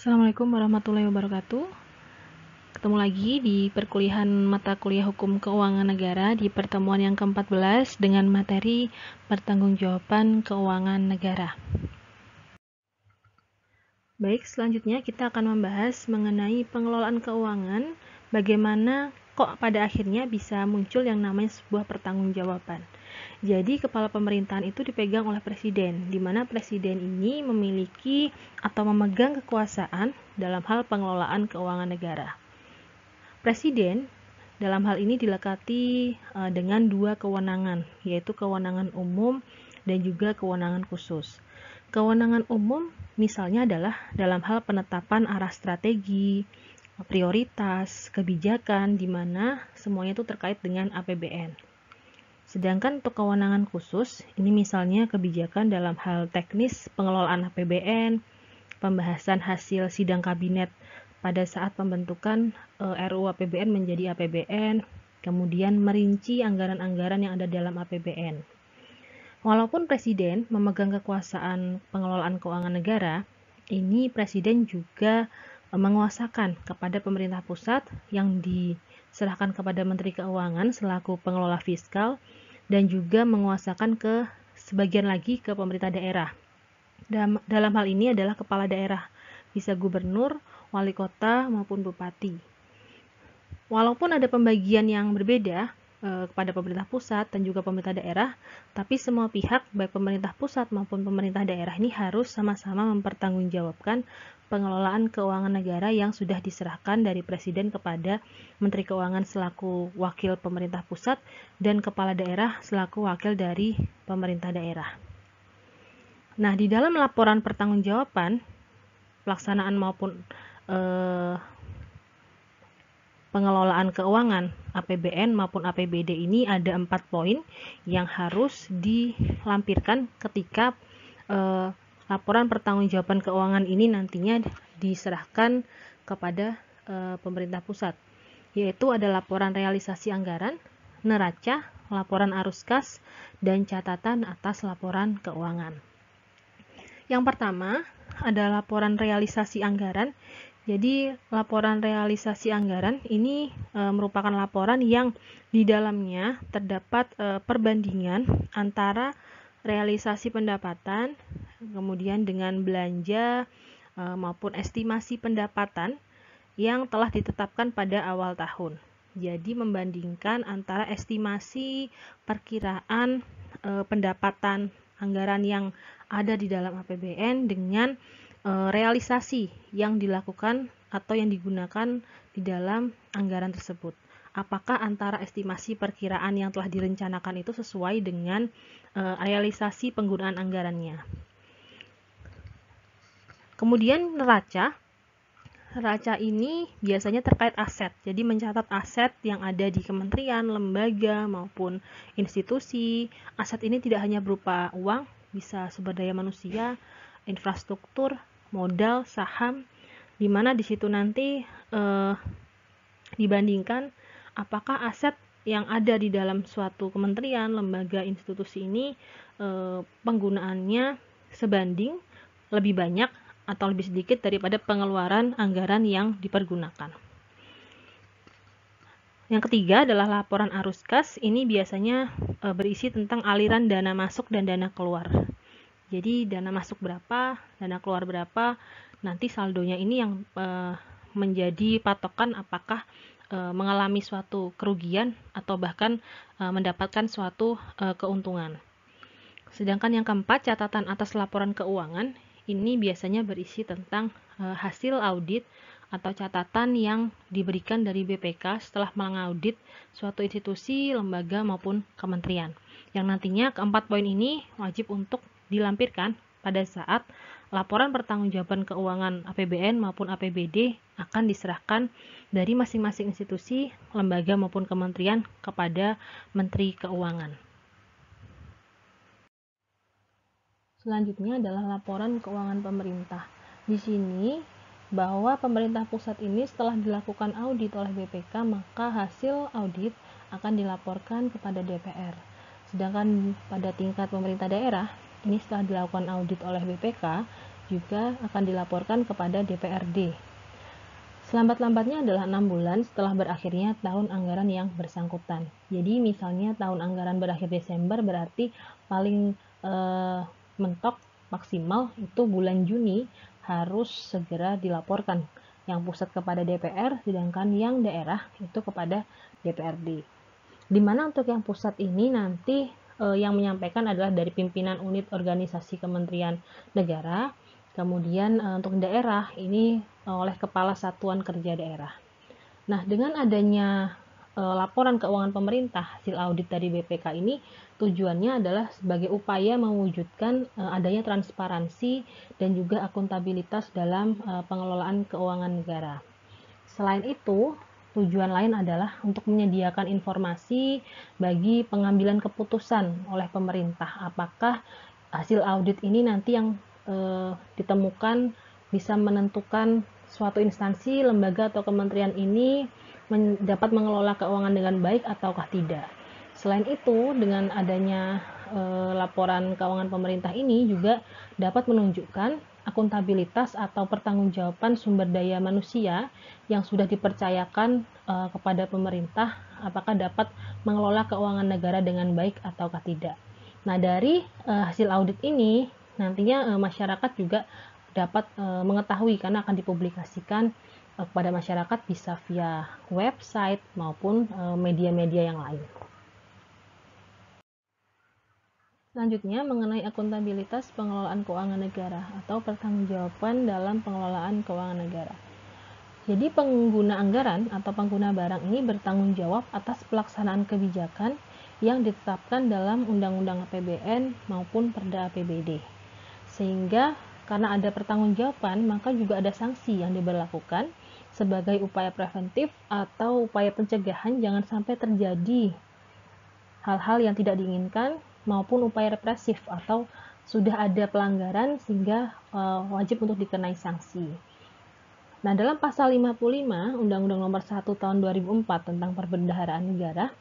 Assalamualaikum warahmatullahi wabarakatuh. Ketemu lagi di perkuliahan mata kuliah Hukum Keuangan Negara di pertemuan yang ke-14 dengan materi Pertanggungjawaban Keuangan Negara. Baik, selanjutnya kita akan membahas mengenai pengelolaan keuangan, bagaimana kok pada akhirnya bisa muncul yang namanya sebuah pertanggungjawaban. Jadi, kepala pemerintahan itu dipegang oleh presiden, di mana presiden ini memiliki atau memegang kekuasaan dalam hal pengelolaan keuangan negara. Presiden dalam hal ini dilekati dengan dua kewenangan, yaitu kewenangan umum dan juga kewenangan khusus. Kewenangan umum misalnya adalah dalam hal penetapan arah strategi, prioritas, kebijakan, di mana semuanya itu terkait dengan APBN. Sedangkan untuk kewenangan khusus, ini misalnya kebijakan dalam hal teknis pengelolaan APBN, pembahasan hasil sidang kabinet pada saat pembentukan RUU APBN menjadi APBN, kemudian merinci anggaran-anggaran yang ada dalam APBN. Walaupun presiden memegang kekuasaan pengelolaan keuangan negara, ini presiden juga menguasakan kepada pemerintah pusat yang diserahkan kepada Menteri Keuangan selaku pengelola fiskal dan juga menguasakan ke sebagian lagi ke pemerintah daerah. Dalam hal ini adalah kepala daerah, bisa gubernur, wali kota, maupun bupati. Walaupun ada pembagian yang berbeda kepada pemerintah pusat dan juga pemerintah daerah, tapi semua pihak, baik pemerintah pusat maupun pemerintah daerah ini harus sama-sama mempertanggungjawabkan pengelolaan keuangan negara yang sudah diserahkan dari presiden kepada Menteri Keuangan selaku wakil pemerintah pusat dan kepala daerah selaku wakil dari pemerintah daerah. Nah, di dalam laporan pertanggungjawaban pelaksanaan maupun pengelolaan keuangan APBN maupun APBD ini ada 4 poin yang harus dilampirkan ketika laporan pertanggungjawaban keuangan ini nantinya diserahkan kepada pemerintah pusat, yaitu ada laporan realisasi anggaran, neraca, laporan arus kas, dan catatan atas laporan keuangan. Yang pertama ada laporan realisasi anggaran. Jadi laporan realisasi anggaran ini merupakan laporan yang di dalamnya terdapat perbandingan antara realisasi pendapatan, kemudian dengan belanja maupun estimasi pendapatan yang telah ditetapkan pada awal tahun. Jadi membandingkan antara estimasi perkiraan pendapatan anggaran yang ada di dalam APBN dengan realisasi yang dilakukan atau yang digunakan di dalam anggaran tersebut. Apakah antara estimasi perkiraan yang telah direncanakan itu sesuai dengan realisasi penggunaan anggarannya. Kemudian neraca. Neraca ini biasanya terkait aset. Jadi mencatat aset yang ada di kementerian, lembaga maupun institusi. Aset ini tidak hanya berupa uang, bisa sumber daya manusia, infrastruktur, modal, saham, di mana di situ nanti dibandingkan apakah aset yang ada di dalam suatu kementerian, lembaga, institusi ini penggunaannya sebanding lebih banyak atau lebih sedikit daripada pengeluaran anggaran yang dipergunakan. Yang ketiga adalah laporan arus kas. Ini biasanya berisi tentang aliran dana masuk dan dana keluar. Jadi dana masuk berapa, dana keluar berapa, nanti saldonya ini yang menjadi patokan apakah mengalami suatu kerugian atau bahkan mendapatkan suatu keuntungan. Sedangkan yang keempat, catatan atas laporan keuangan, ini biasanya berisi tentang hasil audit atau catatan yang diberikan dari BPK setelah mengaudit suatu institusi, lembaga maupun kementerian. Yang nantinya keempat poin ini wajib untuk dilampirkan pada saat laporan pertanggungjawaban keuangan APBN maupun APBD akan diserahkan dari masing-masing institusi, lembaga maupun kementerian kepada Menteri Keuangan. Selanjutnya adalah laporan keuangan pemerintah. Di sini bahwa pemerintah pusat ini setelah dilakukan audit oleh BPK, maka hasil audit akan dilaporkan kepada DPR. Sedangkan pada tingkat pemerintah daerah, ini setelah dilakukan audit oleh BPK, juga akan dilaporkan kepada DPRD. Selambat-lambatnya adalah 6 bulan setelah berakhirnya tahun anggaran yang bersangkutan. Jadi misalnya tahun anggaran berakhir Desember, berarti paling mentok maksimal itu bulan Juni harus segera dilaporkan. Yang pusat kepada DPR, sedangkan yang daerah itu kepada DPRD. Di mana untuk yang pusat ini nanti yang menyampaikan adalah dari pimpinan unit organisasi Kementerian Negara. Kemudian untuk daerah ini oleh Kepala Satuan Kerja Daerah. Nah, dengan adanya laporan keuangan pemerintah hasil audit dari BPK ini, tujuannya adalah sebagai upaya mewujudkan adanya transparansi dan juga akuntabilitas dalam pengelolaan keuangan negara. Selain itu, tujuan lain adalah untuk menyediakan informasi bagi pengambilan keputusan oleh pemerintah. Apakah hasil audit ini nanti yang ditemukan bisa menentukan suatu instansi, lembaga atau kementerian ini dapat mengelola keuangan dengan baik ataukah tidak. Selain itu, dengan adanya laporan keuangan pemerintah ini juga dapat menunjukkan akuntabilitas atau pertanggungjawaban sumber daya manusia yang sudah dipercayakan kepada pemerintah, apakah dapat mengelola keuangan negara dengan baik ataukah tidak. Nah, dari hasil audit ini nantinya masyarakat juga dapat mengetahui karena akan dipublikasikan kepada masyarakat bisa via website maupun media-media yang lain. Selanjutnya mengenai akuntabilitas pengelolaan keuangan negara atau pertanggungjawaban dalam pengelolaan keuangan negara. Jadi pengguna anggaran atau pengguna barang ini bertanggung jawab atas pelaksanaan kebijakan yang ditetapkan dalam Undang-Undang APBN maupun Perda APBD. Sehingga karena ada pertanggungjawaban, maka juga ada sanksi yang diberlakukan sebagai upaya preventif atau upaya pencegahan jangan sampai terjadi hal-hal yang tidak diinginkan maupun upaya represif atau sudah ada pelanggaran sehingga wajib untuk dikenai sanksi. Nah, dalam pasal 55 Undang-Undang Nomor 1 Tahun 2004 tentang Perbendaharaan Negara,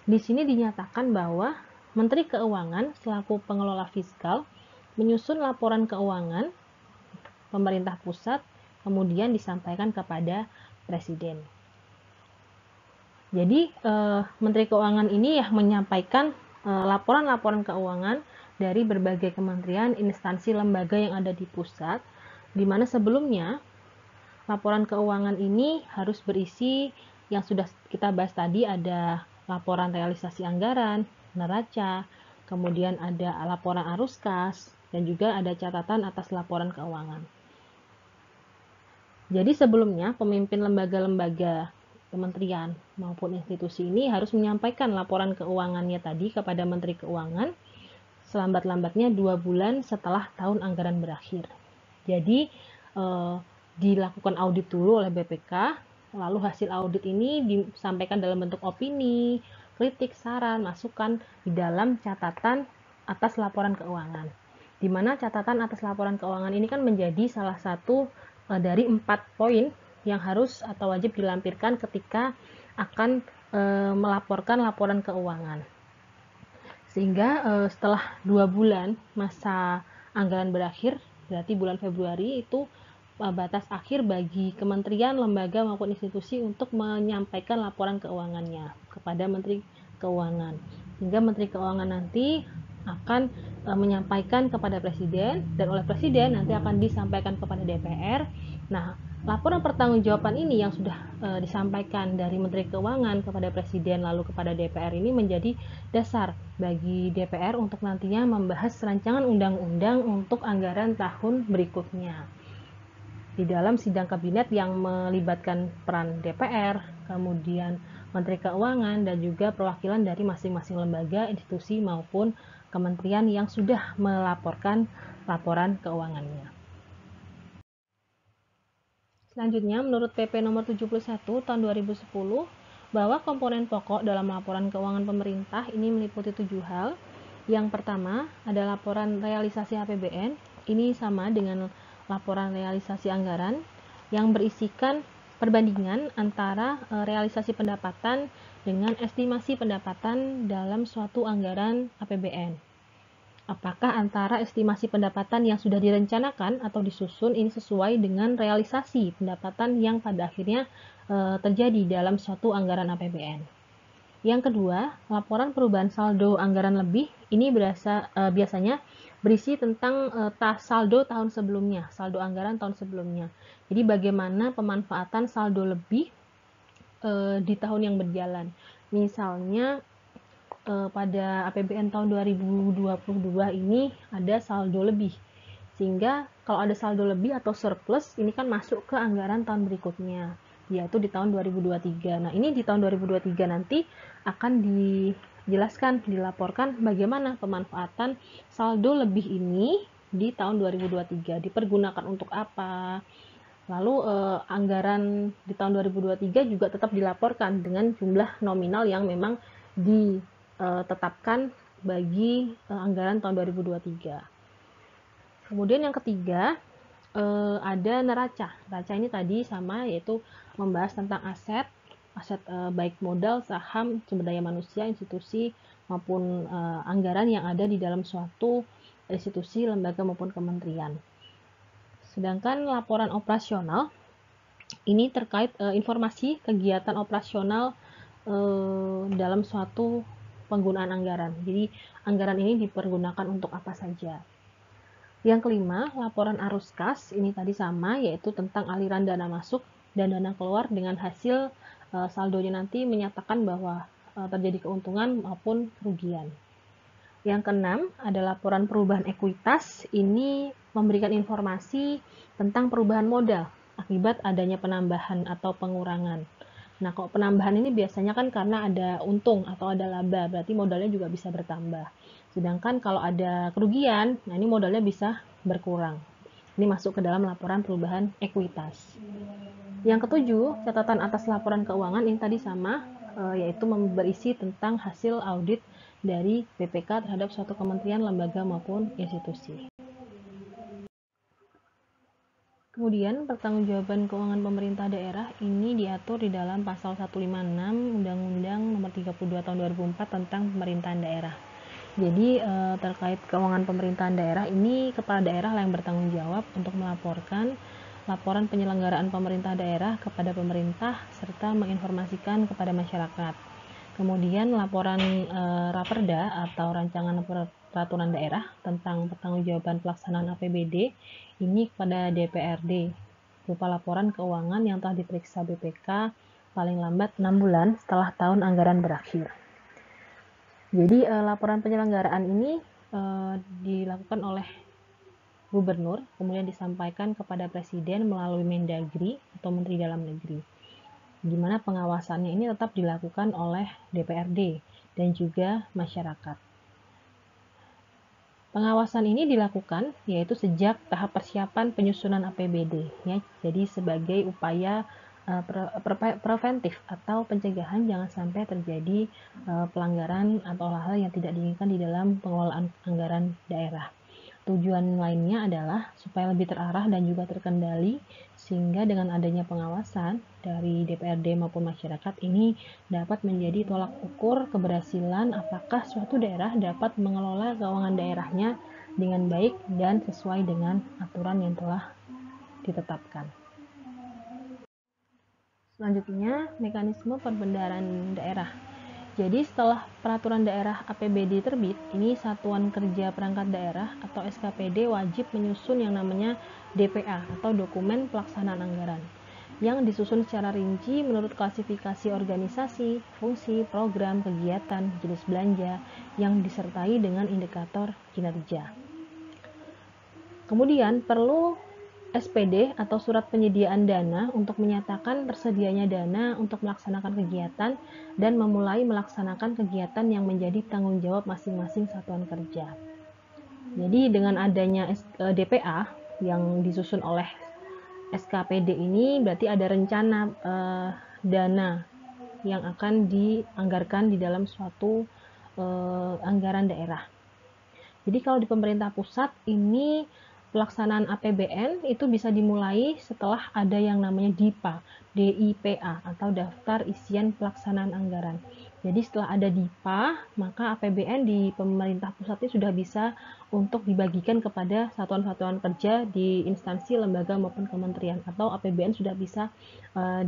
di sini dinyatakan bahwa Menteri Keuangan selaku pengelola fiskal menyusun laporan keuangan pemerintah pusat, kemudian disampaikan kepada Presiden. Jadi, Menteri Keuangan ini yang menyampaikan laporan-laporan keuangan dari berbagai kementerian, instansi, lembaga yang ada di pusat, di mana sebelumnya laporan keuangan ini harus berisi yang sudah kita bahas tadi, ada laporan realisasi anggaran, neraca, kemudian ada laporan arus kas, dan juga ada catatan atas laporan keuangan. Jadi sebelumnya pemimpin lembaga-lembaga kementerian maupun institusi ini harus menyampaikan laporan keuangannya tadi kepada Menteri Keuangan selambat-lambatnya 2 bulan setelah tahun anggaran berakhir. Jadi dilakukan audit dulu oleh BPK, lalu hasil audit ini disampaikan dalam bentuk opini, kritik, saran, masukan di dalam catatan atas laporan keuangan. Di mana catatan atas laporan keuangan ini kan menjadi salah satu dari 4 poin yang harus atau wajib dilampirkan ketika akan melaporkan laporan keuangan. Sehingga setelah 2 bulan masa anggaran berakhir, berarti bulan Februari itu batas akhir bagi kementerian, lembaga maupun institusi untuk menyampaikan laporan keuangannya kepada Menteri Keuangan. Sehingga Menteri Keuangan nanti akan menyampaikan kepada Presiden, dan oleh Presiden nanti akan disampaikan kepada DPR. Nah, laporan pertanggungjawaban ini yang sudah disampaikan dari Menteri Keuangan kepada Presiden lalu kepada DPR ini menjadi dasar bagi DPR untuk nantinya membahas rancangan undang-undang untuk anggaran tahun berikutnya. Di dalam sidang kabinet yang melibatkan peran DPR, kemudian Menteri Keuangan, dan juga perwakilan dari masing-masing lembaga, institusi maupun kementerian yang sudah melaporkan laporan keuangannya. Selanjutnya, menurut PP nomor 71 tahun 2010, bahwa komponen pokok dalam laporan keuangan pemerintah ini meliputi 7 hal. Yang pertama ada laporan realisasi APBN, ini sama dengan laporan realisasi anggaran yang berisikan perbandingan antara realisasi pendapatan dengan estimasi pendapatan dalam suatu anggaran APBN. apakah antara estimasi pendapatan yang sudah direncanakan atau disusun ini sesuai dengan realisasi pendapatan yang pada akhirnya terjadi dalam suatu anggaran APBN. Yang kedua, laporan perubahan saldo anggaran lebih ini biasanya berisi tentang saldo tahun sebelumnya, saldo anggaran tahun sebelumnya. Jadi bagaimana pemanfaatan saldo lebih di tahun yang berjalan. Misalnya pada APBN tahun 2022 ini ada saldo lebih. Sehingga kalau ada saldo lebih atau surplus, ini kan masuk ke anggaran tahun berikutnya, yaitu di tahun 2023. Nah, ini di tahun 2023 nanti akan dijelaskan, dilaporkan bagaimana pemanfaatan saldo lebih ini di tahun 2023. Dipergunakan untuk apa? Lalu anggaran di tahun 2023 juga tetap dilaporkan dengan jumlah nominal yang memang ditetapkan bagi anggaran tahun 2023. Kemudian yang ketiga, ada neraca. Neraca ini tadi sama, yaitu membahas tentang aset baik modal, saham, sumber daya manusia, institusi, maupun anggaran yang ada di dalam suatu institusi, lembaga, maupun kementerian. Sedangkan laporan operasional ini terkait informasi kegiatan operasional dalam suatu penggunaan anggaran. Jadi anggaran ini dipergunakan untuk apa saja. Yang kelima, laporan arus kas ini tadi sama, yaitu tentang aliran dana masuk dan dana keluar dengan hasil saldonya nanti menyatakan bahwa terjadi keuntungan maupun kerugian. Yang keenam, ada laporan perubahan ekuitas. Ini memberikan informasi tentang perubahan modal akibat adanya penambahan atau pengurangan. Nah, kalau penambahan ini biasanya kan karena ada untung atau ada laba, berarti modalnya juga bisa bertambah. Sedangkan kalau ada kerugian, nah ini modalnya bisa berkurang. Ini masuk ke dalam laporan perubahan ekuitas. Yang ketujuh, catatan atas laporan keuangan ini tadi sama, yaitu berisi tentang hasil audit dari BPK terhadap suatu kementerian, lembaga, maupun institusi. Kemudian, pertanggungjawaban keuangan pemerintah daerah ini diatur di dalam pasal 156 Undang-Undang Nomor 32 Tahun 2004 tentang pemerintahan daerah. Jadi, terkait keuangan pemerintahan daerah ini, kepala daerah yang bertanggung jawab untuk melaporkan laporan penyelenggaraan pemerintah daerah kepada pemerintah serta menginformasikan kepada masyarakat. Kemudian laporan Raperda atau rancangan peraturan daerah tentang pertanggungjawaban pelaksanaan APBD ini kepada DPRD berupa laporan keuangan yang telah diperiksa BPK paling lambat 6 bulan setelah tahun anggaran berakhir. Jadi laporan penyelenggaraan ini dilakukan oleh gubernur, kemudian disampaikan kepada presiden melalui Mendagri atau Menteri Dalam Negeri, di mana pengawasannya ini tetap dilakukan oleh DPRD dan juga masyarakat. Pengawasan ini dilakukan yaitu sejak tahap persiapan penyusunan APBD, ya. Jadi sebagai upaya preventif atau pencegahan jangan sampai terjadi pelanggaran atau hal-hal yang tidak diinginkan di dalam pengelolaan anggaran daerah. Tujuan lainnya adalah supaya lebih terarah dan juga terkendali, sehingga dengan adanya pengawasan dari DPRD maupun masyarakat ini dapat menjadi tolak ukur keberhasilan apakah suatu daerah dapat mengelola keuangan daerahnya dengan baik dan sesuai dengan aturan yang telah ditetapkan. Selanjutnya, mekanisme pembendaharaan daerah. Jadi setelah peraturan daerah APBD terbit, ini Satuan Kerja Perangkat Daerah atau SKPD wajib menyusun yang namanya DPA atau Dokumen Pelaksanaan Anggaran, yang disusun secara rinci menurut klasifikasi organisasi, fungsi, program, kegiatan, jenis belanja, yang disertai dengan indikator kinerja. Kemudian perlu SPD atau surat penyediaan dana untuk menyatakan tersedianya dana untuk melaksanakan kegiatan dan memulai melaksanakan kegiatan yang menjadi tanggung jawab masing-masing satuan kerja. Jadi dengan adanya DPA yang disusun oleh SKPD ini berarti ada rencana dana yang akan dianggarkan di dalam suatu anggaran daerah. Jadi kalau di pemerintah pusat ini pelaksanaan APBN itu bisa dimulai setelah ada yang namanya DIPA atau Daftar Isian Pelaksanaan Anggaran. Jadi setelah ada DIPA, maka APBN di pemerintah pusat ini sudah bisa untuk dibagikan kepada satuan-satuan kerja di instansi, lembaga maupun kementerian, atau APBN sudah bisa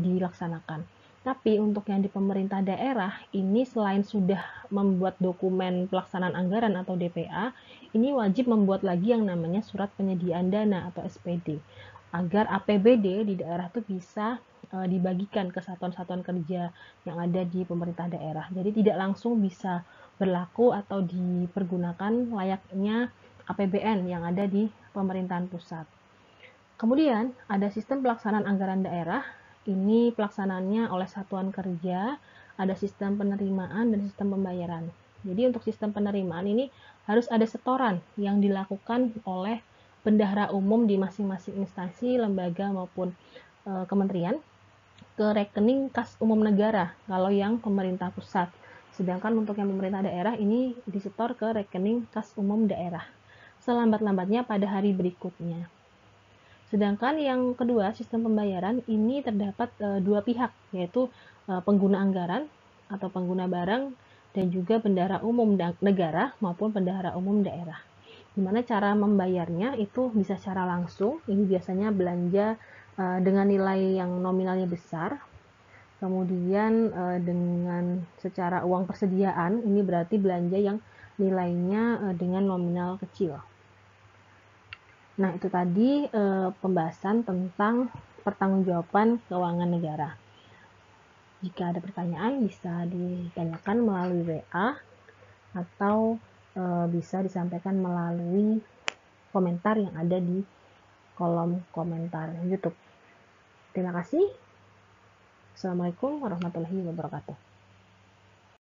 dilaksanakan. Tapi untuk yang di pemerintah daerah, ini selain sudah membuat dokumen pelaksanaan anggaran atau DPA, ini wajib membuat lagi yang namanya surat penyediaan dana atau SPD, agar APBD di daerah itu bisa dibagikan ke satuan-satuan kerja yang ada di pemerintah daerah. Jadi tidak langsung bisa berlaku atau dipergunakan layaknya APBN yang ada di pemerintahan pusat. Kemudian ada sistem pelaksanaan anggaran daerah. Ini pelaksanaannya oleh satuan kerja, ada sistem penerimaan dan sistem pembayaran. Jadi untuk sistem penerimaan ini harus ada setoran yang dilakukan oleh bendahara umum di masing-masing instansi, lembaga maupun kementerian ke rekening kas umum negara kalau yang pemerintah pusat. Sedangkan untuk yang pemerintah daerah ini disetor ke rekening kas umum daerah selambat-lambatnya pada hari berikutnya. Sedangkan yang kedua, sistem pembayaran ini terdapat dua pihak, yaitu pengguna anggaran atau pengguna barang dan juga bendahara umum negara maupun bendahara umum daerah. Dimana cara membayarnya itu bisa secara langsung, ini biasanya belanja dengan nilai yang nominalnya besar. Kemudian dengan secara uang persediaan, ini berarti belanja yang nilainya dengan nominal kecil. Nah, itu tadi pembahasan tentang pertanggungjawaban keuangan negara. Jika ada pertanyaan bisa ditanyakan melalui WA atau bisa disampaikan melalui komentar yang ada di kolom komentar YouTube. Terima kasih. Assalamualaikum warahmatullahi wabarakatuh.